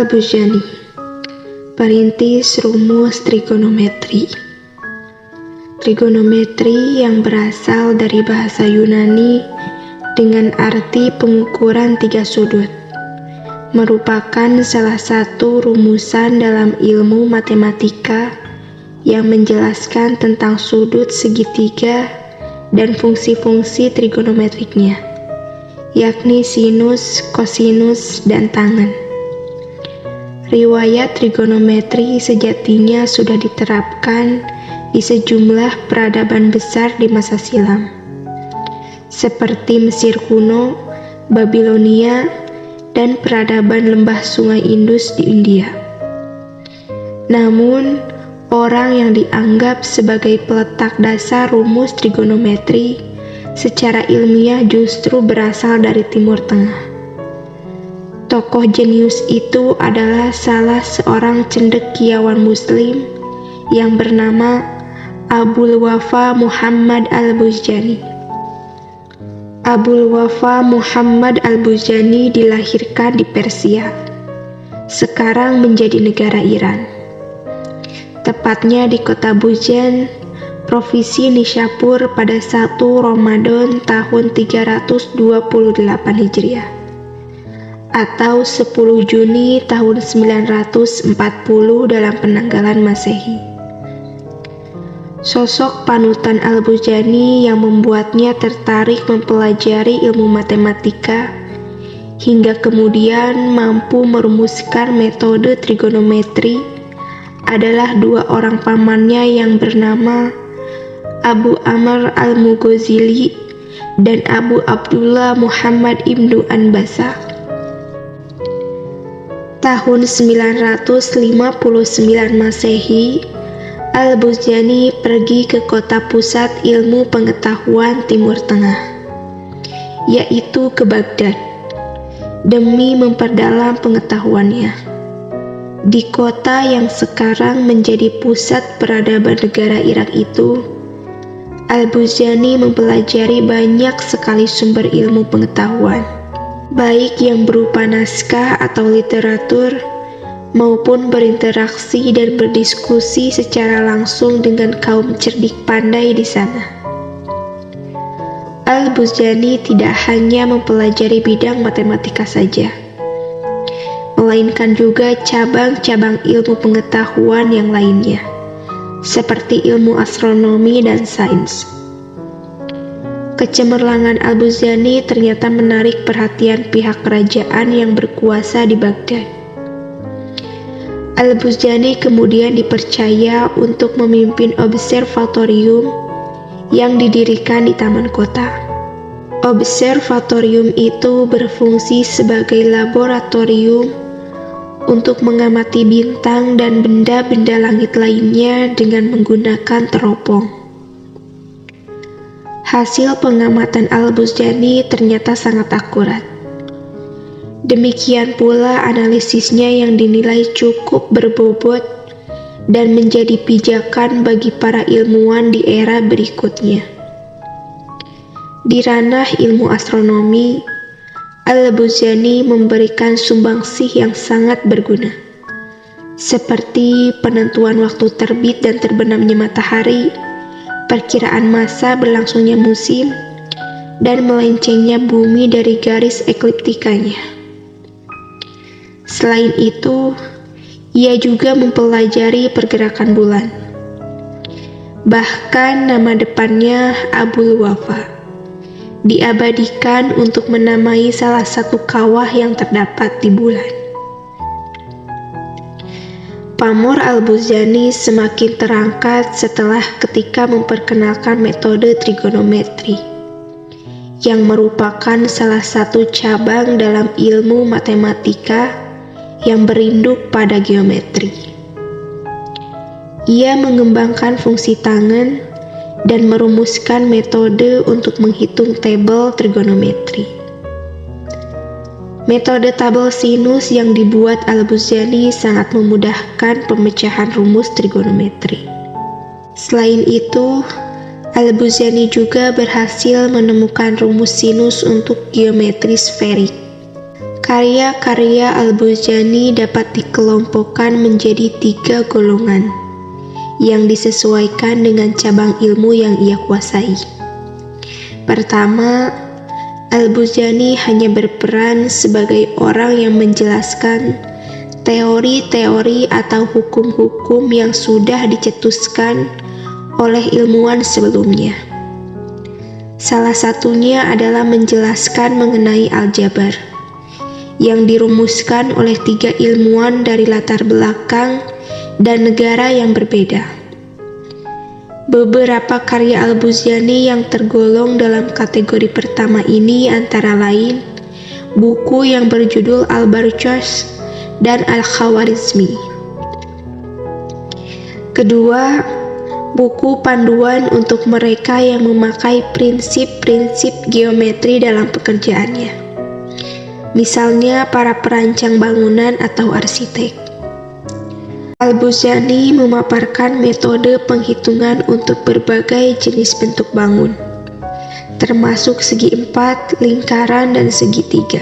Al-Buzjani, perintis rumus trigonometri. Trigonometri yang berasal dari bahasa Yunani dengan arti pengukuran tiga sudut, merupakan salah satu rumusan dalam ilmu matematika yang menjelaskan tentang sudut segitiga dan fungsi-fungsi trigonometriknya, yakni sinus, kosinus, dan tangen. Riwayat trigonometri sejatinya sudah diterapkan di sejumlah peradaban besar di masa silam, seperti Mesir kuno, Babilonia, dan peradaban lembah Sungai Indus di India. Namun, orang yang dianggap sebagai peletak dasar rumus trigonometri secara ilmiah justru berasal dari Timur Tengah. Tokoh jenius itu adalah salah seorang cendekiawan Muslim yang bernama Abul Wafa Muhammad Al-Buzjani. Abul Wafa Muhammad Al-Buzjani dilahirkan di Persia, sekarang menjadi negara Iran. Tepatnya di kota Buzjan, Provinsi Nishapur pada 1 Ramadan tahun 328 Hijriah. Atau 10 Juni tahun 940 dalam penanggalan Masehi. Sosok panutan Al-Buzjani yang membuatnya tertarik mempelajari ilmu matematika hingga kemudian mampu merumuskan metode trigonometri adalah dua orang pamannya yang bernama Abu Amr Al-Mughazili dan Abu Abdullah Muhammad Ibnu Anbasa. Tahun 959 Masehi, Al-Buzjani pergi ke kota pusat ilmu pengetahuan Timur Tengah, yaitu ke Baghdad, demi memperdalam pengetahuannya. Di kota yang sekarang menjadi pusat peradaban negara Irak itu, Al-Buzjani mempelajari banyak sekali sumber ilmu pengetahuan, baik yang berupa naskah atau literatur, maupun berinteraksi dan berdiskusi secara langsung dengan kaum cerdik pandai di sana. Al-Buzjani tidak hanya mempelajari bidang matematika saja, melainkan juga cabang-cabang ilmu pengetahuan yang lainnya, seperti ilmu astronomi dan sains. Kecemerlangan Al-Buzjani ternyata menarik perhatian pihak kerajaan yang berkuasa di Baghdad. Al-Buzjani kemudian dipercaya untuk memimpin observatorium yang didirikan di taman kota. Observatorium itu berfungsi sebagai laboratorium untuk mengamati bintang dan benda-benda langit lainnya dengan menggunakan teropong. Hasil pengamatan Al-Buzjani ternyata sangat akurat. Demikian pula analisisnya yang dinilai cukup berbobot dan menjadi pijakan bagi para ilmuwan di era berikutnya. Di ranah ilmu astronomi, Al-Buzjani memberikan sumbangsih yang sangat berguna, seperti penentuan waktu terbit dan terbenamnya matahari, perkiraan masa berlangsungnya musim, dan melencengnya bumi dari garis ekliptikanya. Selain itu, ia juga mempelajari pergerakan bulan. Bahkan nama depannya Abul Wafa diabadikan untuk menamai salah satu kawah yang terdapat di bulan. Pamor Al-Buzjani semakin terangkat setelah ketika memperkenalkan metode trigonometri, yang merupakan salah satu cabang dalam ilmu matematika yang berinduk pada geometri. Ia mengembangkan fungsi tangen dan merumuskan metode untuk menghitung tabel trigonometri. Metode tabel sinus yang dibuat Al-Buzjani sangat memudahkan pemecahan rumus trigonometri. Selain itu, Al-Buzjani juga berhasil menemukan rumus sinus untuk geometri sferik. Karya-karya Al-Buzjani dapat dikelompokkan menjadi 3 golongan yang disesuaikan dengan cabang ilmu yang ia kuasai. Pertama, Al-Buzjani hanya berperan sebagai orang yang menjelaskan teori-teori atau hukum-hukum yang sudah dicetuskan oleh ilmuwan sebelumnya. Salah satunya adalah menjelaskan mengenai aljabar, yang dirumuskan oleh 3 ilmuwan dari latar belakang dan negara yang berbeda. Beberapa karya Al-Buzjani yang tergolong dalam kategori pertama ini antara lain buku yang berjudul Al-Barchos dan Al-Khawarizmi. Kedua, buku panduan untuk mereka yang memakai prinsip-prinsip geometri dalam pekerjaannya. Misalnya para perancang bangunan atau arsitek. Al-Buzjani memaparkan metode penghitungan untuk berbagai jenis bentuk bangun, termasuk segi 4, lingkaran, dan segitiga.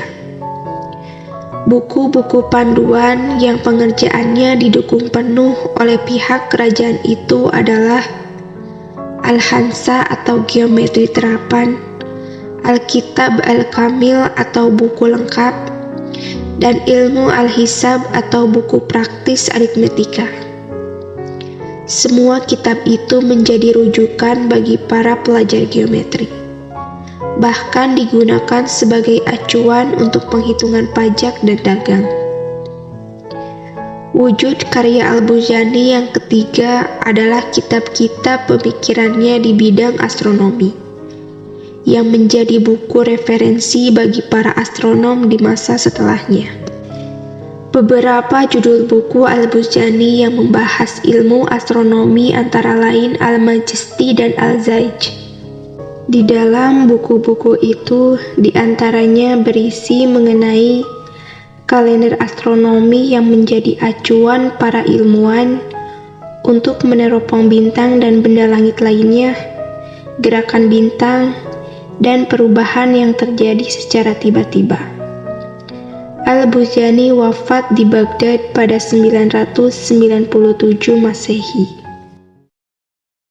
Buku-buku panduan yang pengerjaannya didukung penuh oleh pihak kerajaan itu adalah Al-Hansa atau Geometri Terapan, Al-Kitab Al-Kamil atau buku lengkap, dan Ilmu Al-Hisab atau buku praktis aritmetika. Semua kitab itu menjadi rujukan bagi para pelajar geometri. Bahkan digunakan sebagai acuan untuk penghitungan pajak dan dagang. Wujud karya Al-Buzjani yang ketiga adalah kitab-kitab pemikirannya di bidang astronomi, yang menjadi buku referensi bagi para astronom di masa setelahnya. Beberapa judul buku Al-Buzjani yang membahas ilmu astronomi antara lain Al-Majesti dan Al-Zaij. Di dalam buku-buku itu diantaranya berisi mengenai kalender astronomi yang menjadi acuan para ilmuwan untuk meneropong bintang dan benda langit lainnya, gerakan bintang, dan perubahan yang terjadi secara tiba-tiba. Al-Buzjani wafat di Baghdad pada 997 Masehi.